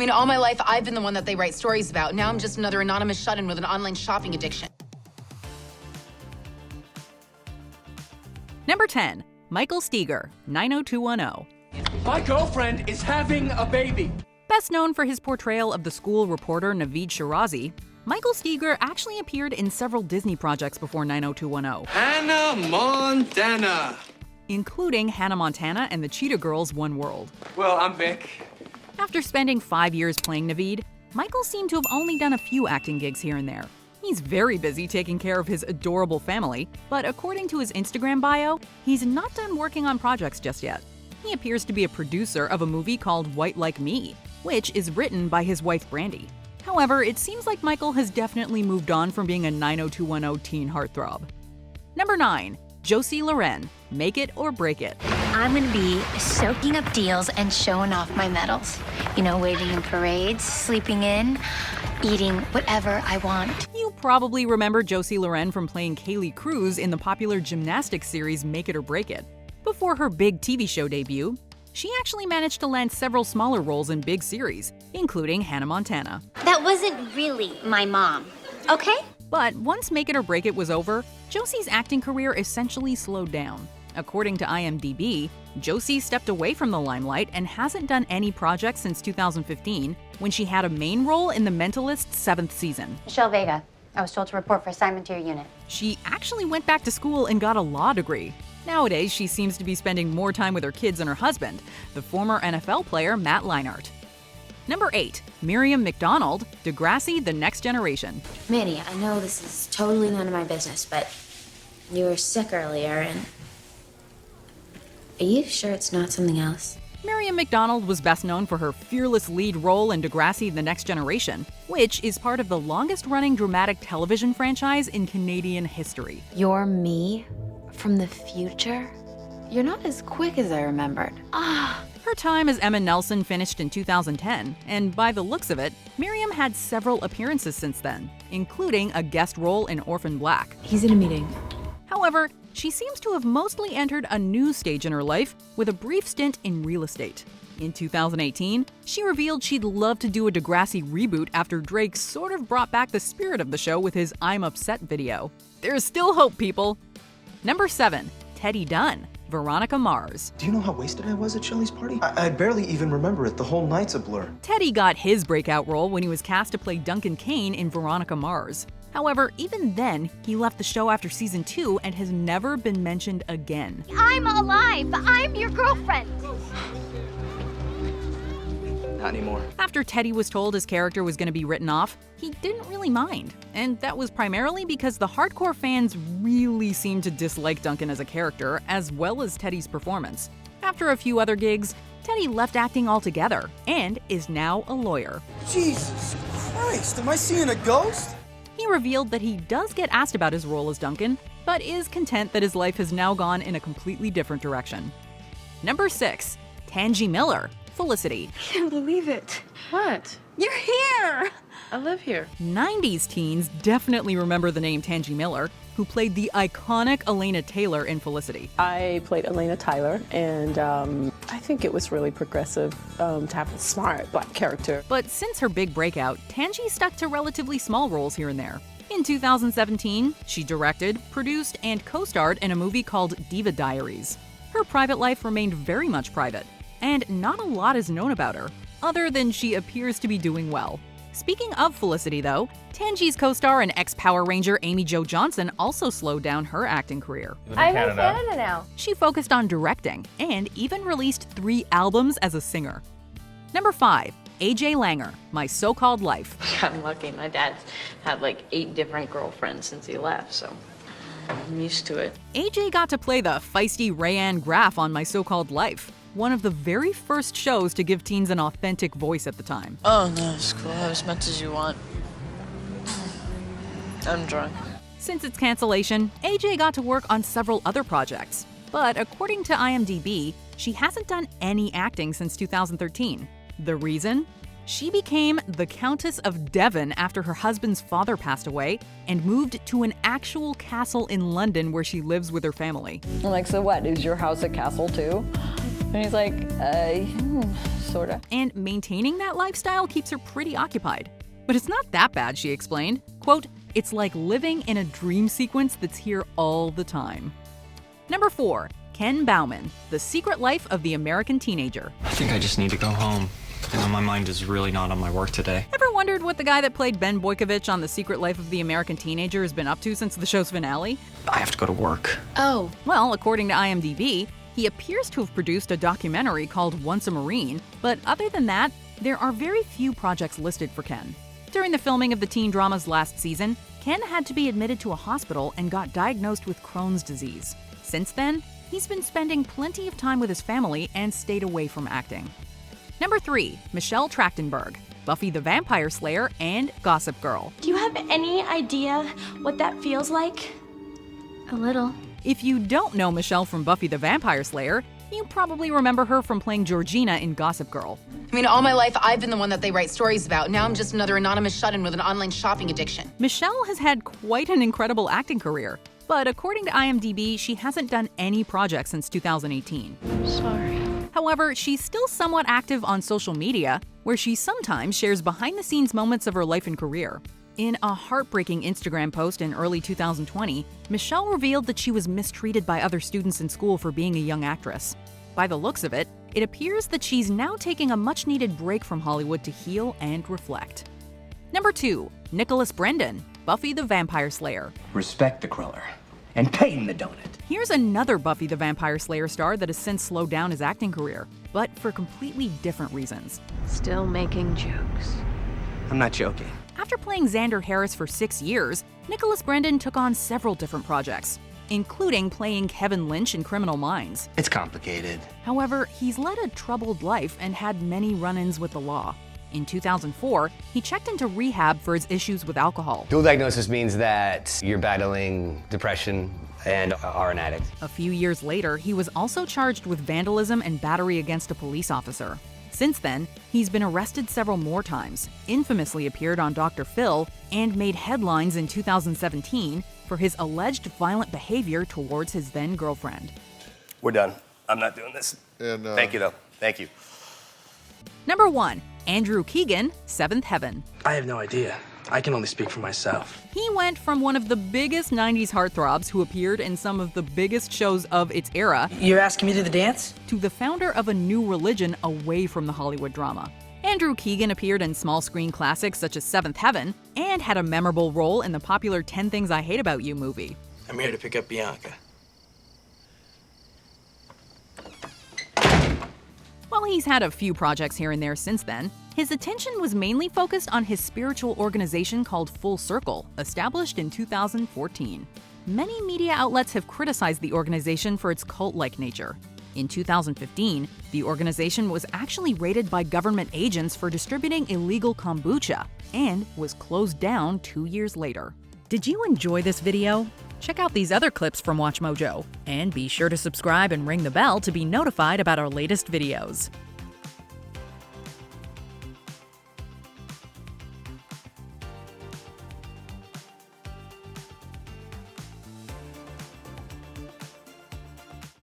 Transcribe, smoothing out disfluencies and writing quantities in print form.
mean, all my life, I've been the one that they write stories about. Now I'm just another anonymous shut-in with an online shopping addiction. Number 10. Michael Steager, 90210. My girlfriend is having a baby. Best known for his portrayal of the school reporter Naveed Shirazi, Michael Steager actually appeared in several Disney projects before 90210. Hannah Montana. Including Hannah Montana and the Cheetah Girls' One World. Well, I'm Vic. After spending 5 years playing Naveed, Michael seemed to have only done a few acting gigs here and there. He's very busy taking care of his adorable family, but according to his Instagram bio, he's not done working on projects just yet. He appears to be a producer of a movie called White Like Me, which is written by his wife Brandy. However, it seems like Michael has definitely moved on from being a 90210 teen heartthrob. Number 9. Josie Loren, Make It or Break It. I'm gonna be soaking up deals and showing off my medals. You know, waiting in parades, sleeping in, eating whatever I want. You probably remember Josie Loren from playing Kaylee Cruz in the popular gymnastics series Make It or Break It. Before her big TV show debut, she actually managed to land several smaller roles in big series, including Hannah Montana. That wasn't really my mom, okay? But once Make It or Break It was over, Josie's acting career essentially slowed down. According to IMDb, Josie stepped away from the limelight and hasn't done any projects since 2015, when she had a main role in The Mentalist's 7th season. Michelle Vega. I was told to report for assignment to your unit. She actually went back to school and got a law degree. Nowadays, she seems to be spending more time with her kids and her husband, the former NFL player Matt Leinart. Number 8. Miriam McDonald, Degrassi: The Next Generation. Manny, I know this is totally none of my business, but you were sick earlier, and are you sure it's not something else? Miriam McDonald was best known for her fearless lead role in Degrassi: The Next Generation, which is part of the longest-running dramatic television franchise in Canadian history. You're me from the future? You're not as quick as I remembered. Her time as Emma Nelson finished in 2010, and by the looks of it, Miriam had several appearances since then, including a guest role in Orphan Black. He's in a meeting. However, she seems to have mostly entered a new stage in her life with a brief stint in real estate. In 2018, she revealed she'd love to do a Degrassi reboot after Drake sort of brought back the spirit of the show with his I'm Upset video. There's still hope, people! Number 7. Teddy Dunn, Veronica Mars. Do you know how wasted I was at Shelly's party? I barely even remember it. The whole night's a blur. Teddy got his breakout role when he was cast to play Duncan Kane in Veronica Mars. However, even then, he left the show after season 2 and has never been mentioned again. I'm alive. I'm your girlfriend. Not anymore. After Teddy was told his character was going to be written off, he didn't really mind. And that was primarily because the hardcore fans really seemed to dislike Duncan as a character, as well as Teddy's performance. After a few other gigs, Teddy left acting altogether and is now a lawyer. Jesus Christ, am I seeing a ghost? He revealed that he does get asked about his role as Duncan, but is content that his life has now gone in a completely different direction. Number 6. Tangi Miller, Felicity. I can't believe it. What? You're here! I live here. 90s teens definitely remember the name Tangi Miller, who played the iconic Elena Taylor in Felicity. I played Elena Tyler, and I think it was really progressive to have a smart black character. But since her big breakout, Tangi stuck to relatively small roles here and there. In 2017, she directed, produced, and co-starred in a movie called Diva Diaries. Her private life remained very much private, and not a lot is known about her, other than she appears to be doing well. Speaking of Felicity, though, Tangi's co-star and ex-Power Ranger Amy Jo Johnson also slowed down her acting career. I'm in Canada now. She focused on directing and even released 3 albums as a singer. Number 5. AJ Langer, My So-Called Life. I'm lucky. My dad's had like 8 different girlfriends since he left, so I'm used to it. AJ got to play the feisty Rayanne Graff on My So-Called Life, one of the very first shows to give teens an authentic voice at the time. Oh no, it's cool. Have as much as you want. I'm drunk. Since its cancellation, AJ got to work on several other projects. But according to IMDb, she hasn't done any acting since 2013. The reason? She became the Countess of Devon after her husband's father passed away and moved to an actual castle in London where she lives with her family. I'm like, so what? Is your house a castle too? And he's like, sorta. And maintaining that lifestyle keeps her pretty occupied. But it's not that bad, she explained. Quote, "It's like living in a dream sequence that's here all the time." Number 4. Ken Bowman, The Secret Life of the American Teenager. I think I just need to go home. My mind is really not on my work today. Ever wondered what the guy that played Ben Boykovich on The Secret Life of the American Teenager has been up to since the show's finale? I have to go to work. Oh. Well, according to IMDb, he appears to have produced a documentary called Once a Marine, but other than that, there are very few projects listed for Ken. During the filming of the teen drama's last season, Ken had to be admitted to a hospital and got diagnosed with Crohn's disease. Since then, he's been spending plenty of time with his family and stayed away from acting. Number 3. Michelle Trachtenberg, Buffy the Vampire Slayer and Gossip Girl. Do you have any idea what that feels like? A little. If you don't know Michelle from Buffy the Vampire Slayer, you probably remember her from playing Georgina in Gossip Girl. I mean, all my life, I've been the one that they write stories about. Now I'm just another anonymous shut-in with an online shopping addiction. Michelle has had quite an incredible acting career, but according to IMDb, she hasn't done any projects since 2018. Sorry. However, she's still somewhat active on social media, where she sometimes shares behind-the-scenes moments of her life and career. In a heartbreaking Instagram post in early 2020, Michelle revealed that she was mistreated by other students in school for being a young actress. By the looks of it, it appears that she's now taking a much-needed break from Hollywood to heal and reflect. Number 2. Nicholas Brendon, Buffy the Vampire Slayer. Respect the cruller and pay him the donut. Here's another Buffy the Vampire Slayer star that has since slowed down his acting career, but for completely different reasons. Still making jokes. I'm not joking. After playing Xander Harris for 6 years, Nicholas Brendon took on several different projects, including playing Kevin Lynch in Criminal Minds. It's complicated. However, he's led a troubled life and had many run-ins with the law. In 2004, he checked into rehab for his issues with alcohol. Dual diagnosis means that you're battling depression and are an addict. A few years later, he was also charged with vandalism and battery against a police officer. Since then, he's been arrested several more times, infamously appeared on Dr. Phil, and made headlines in 2017 for his alleged violent behavior towards his then-girlfriend. We're done. I'm not doing this. Thank you, though. Thank you. Number 1. Andrew Keegan, Seventh Heaven. I have no idea. I can only speak for myself. He went from one of the biggest 90s heartthrobs who appeared in some of the biggest shows of its era. You're asking me to do the dance? To the founder of a new religion away from the Hollywood drama. Andrew Keegan appeared in small screen classics such as Seventh Heaven and had a memorable role in the popular 10 Things I Hate About You movie. I'm here to pick up Bianca. While he's had a few projects here and there since then, his attention was mainly focused on his spiritual organization called Full Circle, established in 2014. Many media outlets have criticized the organization for its cult-like nature. In 2015, the organization was actually raided by government agents for distributing illegal kombucha and was closed down 2 years later. Did you enjoy this video? Check out these other clips from MsMojo, and be sure to subscribe and ring the bell to be notified about our latest videos.